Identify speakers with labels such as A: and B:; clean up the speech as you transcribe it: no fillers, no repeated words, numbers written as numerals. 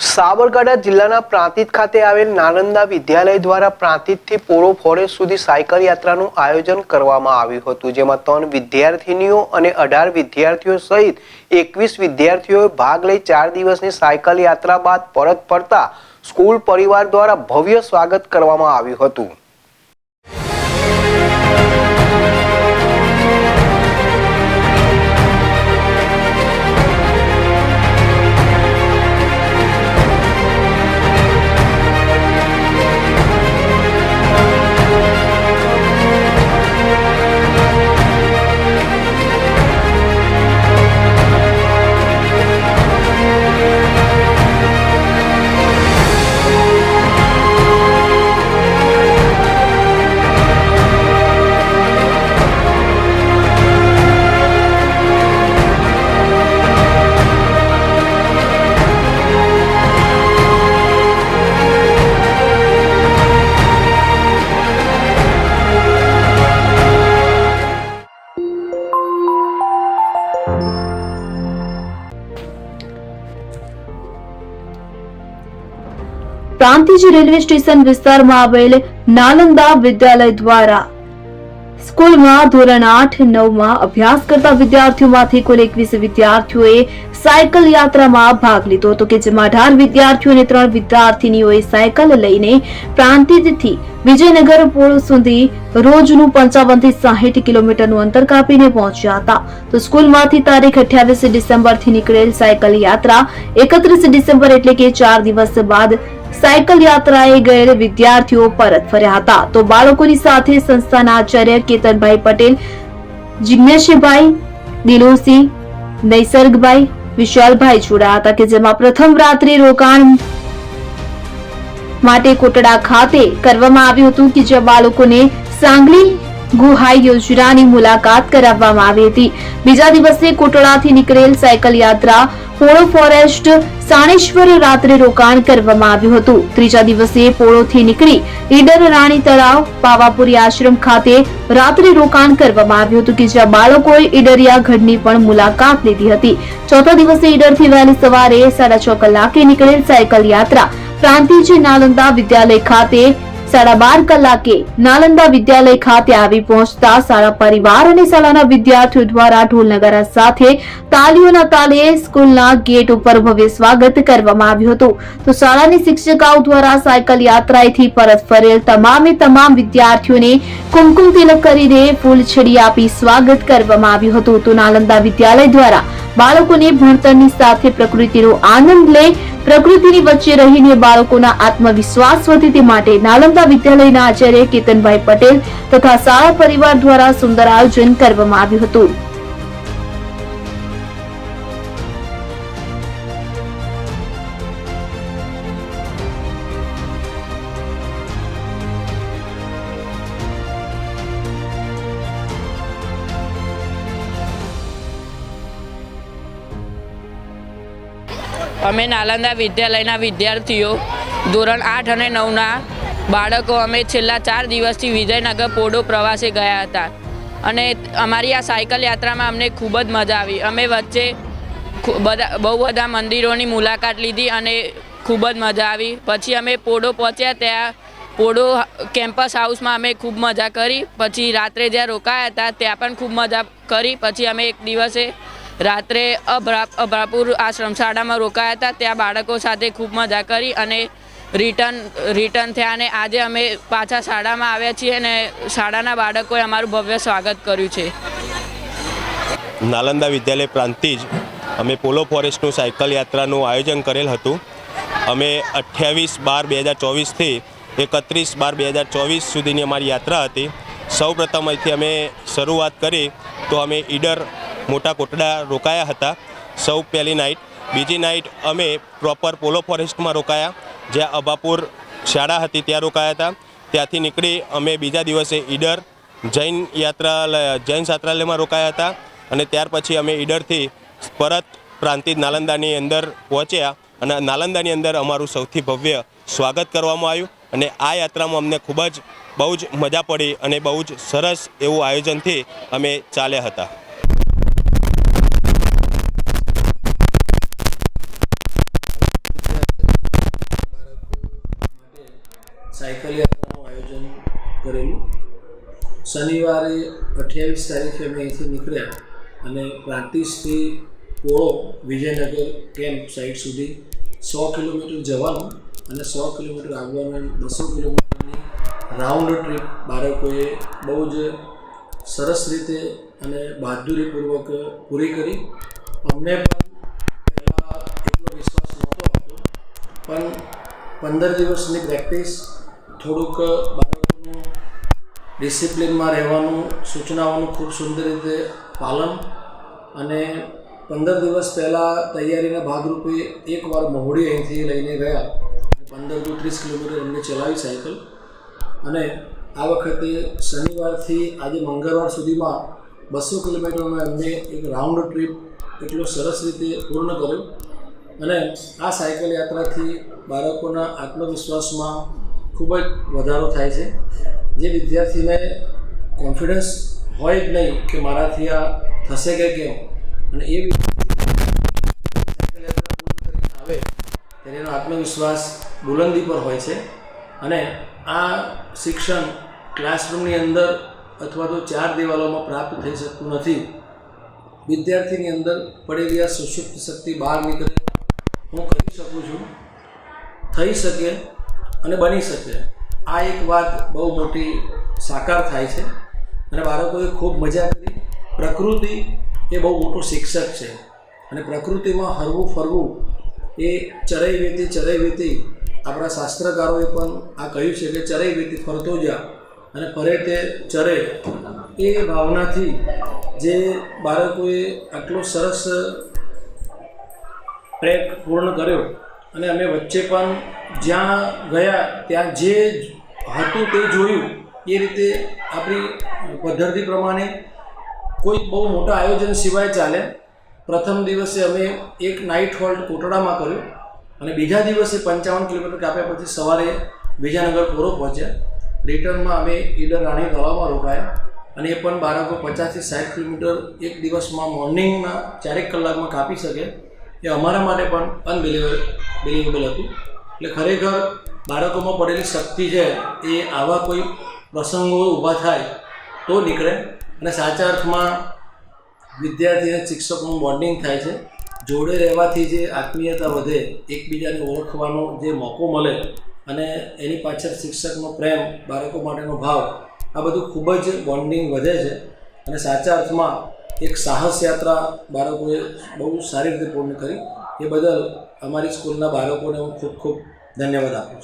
A: સાબરકાંઠા જિલ્લાના પ્રાંતિજ ખાતે આવેલ નાલંદા વિદ્યાલય દ્વારા પ્રાંતિજથી પોળો ફોરેસ્ટ સુધી સાયકલ યાત્રાનું આયોજન કરવામાં આવ્યું હતું, જેમાં 3 વિદ્યાર્થીનીઓ અને 18 વિદ્યાર્થીઓ સહિત 21 વિદ્યાર્થીઓએ ભાગ લઈ 4 દિવસની સાયકલ યાત્રા બાદ પરત ફરતા સ્કૂલ પરિવાર દ્વારા ભવ્ય સ્વાગત કરવામાં આવ્યું હતું।
B: પ્રાંતિજ રેલવે સ્ટેશન વિસ્તારમાં આવેલ નાલંદા વિદ્યાલય દ્વારા સ્કૂલમાં ધોરણ 8-9માં અભ્યાસ કરતા વિદ્યાર્થીઓમાંથી કુલ 21 વિદ્યાર્થીઓએ સાયકલ યાત્રામાં ભાગ લીધો હતો કે જેમાં 18 વિદ્યાર્થીઓ અને 3 વિદ્યાર્થીનીઓએ સાયકલ લઈને પ્રાંતિજથી વિજયનગર પોળ સુધી રોજનું 55 થી 60 કિલોમીટરનું અંતર કાપીને પહોંચ્યા હતા। તો સ્કૂલમાંથી તારીખ 28 ડિસેમ્બરથી નીકળેલ સાયકલ યાત્રા 31 ડિસેમ્બર એટલે કે 4 દિવસ બાદ સાયકલ યાત્રાએ ગયેલ વિદ્યાર્થીઓ પરત ફર્યા હતા। તો બાળકોની સાથે સંસ્થાના આચાર્ય કેતનભાઈ પટેલ, જિજ્ઞેશભાઈ, દિલુસિંહ, નૈસર્ગભાઈ, વિશાલભાઈ જોડાયા હતા કે જેમાં પ્રથમ રાત્રિ રોકાણ માટે કોટડા ખાતે કરવામાં આવ્યું હતું કે જ્યાં બાળકોને સાંગલી ગુહા યોજનાની મુલાકાત કરાવવામાં આવી હતી। બીજા દિવસે કોટડાથી નીકળેલ સાયકલ યાત્રા પોળો ફોરેસ્ટ સાણેશ્વર રાત્રે રોકાણ કરવામાં આવ્યું હતું। ત્રીજા દિવસે પોળોથી નીકળી ઈડર રાણી તળાવ પાવાપુરી આશ્રમ ખાતે રાત્રે રોકાણ કરવામાં આવ્યું હતું કે જ્યાં બાળકોએ ઈડરિયા ગઢની પણ મુલાકાત લીધી હતી। ચોથા દિવસે ઈડરથી વહેલી સવારે 6:30 કલાકે નીકળેલ સાયકલ યાત્રા પ્રાંતિજ નાલંદા વિદ્યાલય ખાતે 12:30 કલાકે નાલંદા વિદ્યાલય ખાતે આવી પહોંચતા શાળા પરિવાર અને શાળાના વિદ્યાર્થીઓ દ્વારા ઢોલ નગારા સાથે તાલીઓના તાલે સ્કૂલના ગેટ ઉપર ભવ્ય સ્વાગત કરવામાં આવ્યું હતું। તો શાળાની શિક્ષિકાઓ દ્વારા સાયકલ યાત્રાએથી પરત ફરેલ તમામ વિદ્યાર્થીઓને કુમકુમ તિલક કરીને ફૂલછડી આપી સ્વાગત કરવામાં આવ્યું હતું। તો નાલંદા વિદ્યાલય દ્વારા બાળકોને ભણતરની સાથે પ્રકૃતિનો આનંદ લે, પ્રકૃતિની વચ્ચે રહીને બાળકોના આત્મવિશ્વાસ વધે તે માટે નાલંદા વિદ્યાલયના આચાર્ય કેતનભાઈ પટેલ તથા શાળા પરિવાર દ્વારા સુંદર આયોજન કરવામાં આવ્યું હતું।
C: અમે નાલંદા વિદ્યાલયના વિદ્યાર્થીઓ ધોરણ 8 અને 9ના બાળકો અમે છેલ્લા 4 દિવસથી વિજયનગર પોળો પ્રવાસે ગયા હતા અને અમારી આ સાયકલ યાત્રામાં અમને ખૂબ જ મજા આવી। અમે વચ્ચે બહુ બધા મંદિરોની મુલાકાત લીધી અને ખૂબ જ મજા આવી। પછી અમે પોળો પહોંચ્યા, ત્યાં પોળો કેમ્પસ હાઉસમાં અમે ખૂબ મજા કરી। પછી રાત્રે જ્યાં રોકાયા હતા ત્યાં પણ ખૂબ મજા કરી। પછી અમે એક દિવસે રાત્રે અભરાપુર આશ્રમ શાળામાં રોકાયા હતા, ત્યાં બાળકો સાથે ખૂબ મજા કરી અને રિટર્ન થયા અને આજે અમે પાછા શાળામાં આવ્યા છીએ અને શાળાના બાળકોએ અમારું ભવ્ય સ્વાગત કર્યું છે।
D: નાલંદા વિદ્યાલય પ્રાંતિજ અમે પોલો ફોરેસ્ટનું સાયકલ યાત્રાનું આયોજન કરેલ હતું। અમે 28/12/2024 થી 31/12/2024 સુધીની અમારી યાત્રા હતી। સૌપ્રથમ અહીંથી અમે શરૂઆત કરી તો અમે ઈડર મોટા કોટડા રોકાયા હતા સૌ પહેલી નાઇટ। બીજી નાઇટ અમે પ્રોપર પોલો ફોરેસ્ટમાં રોકાયા, જ્યાં અભાપુર શાળા હતી ત્યાં રોકાયા હતા। ત્યાંથી નીકળી અમે બીજા દિવસે ઈડર જૈન છાત્રાલયમાં રોકાયા હતા અને ત્યાર પછી અમે ઈડરથી પરત પ્રાંતિજ નાલંદાની અંદર પહોંચ્યા અને નાલંદાની અંદર અમારું સૌથી ભવ્ય સ્વાગત કરવામાં આવ્યું અને આ યાત્રામાં અમને ખૂબ જ બહુ જ મજા પડી અને બહુ જ સરસ એવું આયોજનથી અમે ચાલ્યા હતા।
E: સાયકલ યાત્રાનું આયોજન કરેલું. શનિવારે 28 તારીખે અમે અહીંથી નીકળ્યા અને પ્રાંતિજથી પોળો વિજયનગર કેમ્પ સાઇટ સુધી 100 કિલોમીટર જવાનું અને 100 કિલોમીટર આવવાનું, 200 કિલોમીટરની રાઉન્ડ ટ્રીપ બાળકોએ બહુ જ સરસ રીતે અને બહાદુરીપૂર્વક પૂરી કરી. અમને પણ પહેલાં એટલો વિશ્વાસ નહોતો આવતો, પણ 15 દિવસની પ્રેક્ટિસ, થોડુંક બાળકોનું ડિસિપ્લિનમાં રહેવાનું, સૂચનાઓનું ખૂબ સુંદર રીતે પાલન અને 15 દિવસ પહેલાં તૈયારીના ભાગરૂપે એકવાર મહુડી અહીંથી લઈને ગયા. 15-30 કિલોમીટર અમને ચલાવી સાયકલ અને આ વખતે શનિવારથી આજે મંગળવાર સુધીમાં 200 કિલોમીટરનો અમને એક રાઉન્ડ ટ્રીપ એટલો સરસ રીતે પૂર્ણ કર્યો. અને આ સાયકલ યાત્રાથી બાળકોના આત્મવિશ્વાસમાં ખૂબ જ વધારો થાય છે. જે વિદ્યાર્થીને કોન્ફિડન્સ હોય જ નહીં કે મારાથી આ થશે કે કેમ, અને એ સાયકલ યાત્રા પૂર્ણ કરીને આવે ત્યારે એનો આત્મવિશ્વાસ બુલંદી પર હોય છે. અને આ શિક્ષણ ક્લાસરૂમની અંદર અથવા તો 4 દિવાલોમાં પ્રાપ્ત થઈ શકતું નથી. વિદ્યાર્થીની અંદર પડેલી આ સુષુપ્ત શક્તિ બહાર નીકળે, હું કરી શકું છું, થઈ શકે અને બની શકે, આ એક વાત બહુ મોટી સાકાર થાય છે. અને બાળકોએ ખૂબ મજા કરી. પ્રકૃતિ એ બહુ મોટો શિક્ષક છે અને પ્રકૃતિમાં હરવું ફરવું એ ચરૈવેતી આપણા શાસ્ત્રકારોએ પણ આ કહ્યું છે કે ચરૈવેતી ફરતો જા અને ફરે તે ચરે. એ ભાવનાથી જે બાળકોએ આટલો સરસ ટ્રેક પૂર્ણ કર્યો અને અમે વચ્ચે પણ જ્યાં ગયા ત્યાં જે હતું તે જોયું. એ રીતે આપણી પદ્ધતિ પ્રમાણે કોઈ બહુ મોટા આયોજન સિવાય ચાલે. પ્રથમ દિવસે અમે એક નાઇટ હોલ્ટ કોટડામાં કર્યો અને બીજા દિવસે 55 કિલોમીટર કાપ્યા પછી સવારે વિજયનગર પોરો પહોંચ્યા. રિટર્નમાં અમે ઈડર રાણી તળાવમાં રોકાયા અને એ પણ બાળકો 50 થી 60 કિલોમીટર એક દિવસમાં મોર્નિંગના 4 કલાકમાં કાપી શકે, એ અમારા માટે પણ અનબિલિવેબલ હતું. એટલે ખરેખર બાળકોમાં પડેલી શક્તિ છે એ આવા કોઈ પ્રસંગો ઊભા થાય તો નીકળે. અને સાચા અર્થમાં વિદ્યાર્થી અને શિક્ષકનું બોન્ડિંગ થાય છે. જોડે રહેવાથી જે આત્મીયતા વધે, એકબીજાને ઓળખવાનો જે મોકો મળે અને એની પાછળ શિક્ષકનો પ્રેમ, બાળકો માટેનો ભાવ, આ બધું ખૂબ જ બોન્ડિંગ વધે છે. અને સાચા અર્થમાં એક સાહસ યાત્રા બાળકોએ બહુ સારી રીતે પૂર્ણ કરી. એ બદલ અમારી સ્કૂલના બાળકોને હું ખૂબ ખૂબ ધન્યવાદ આપું છું.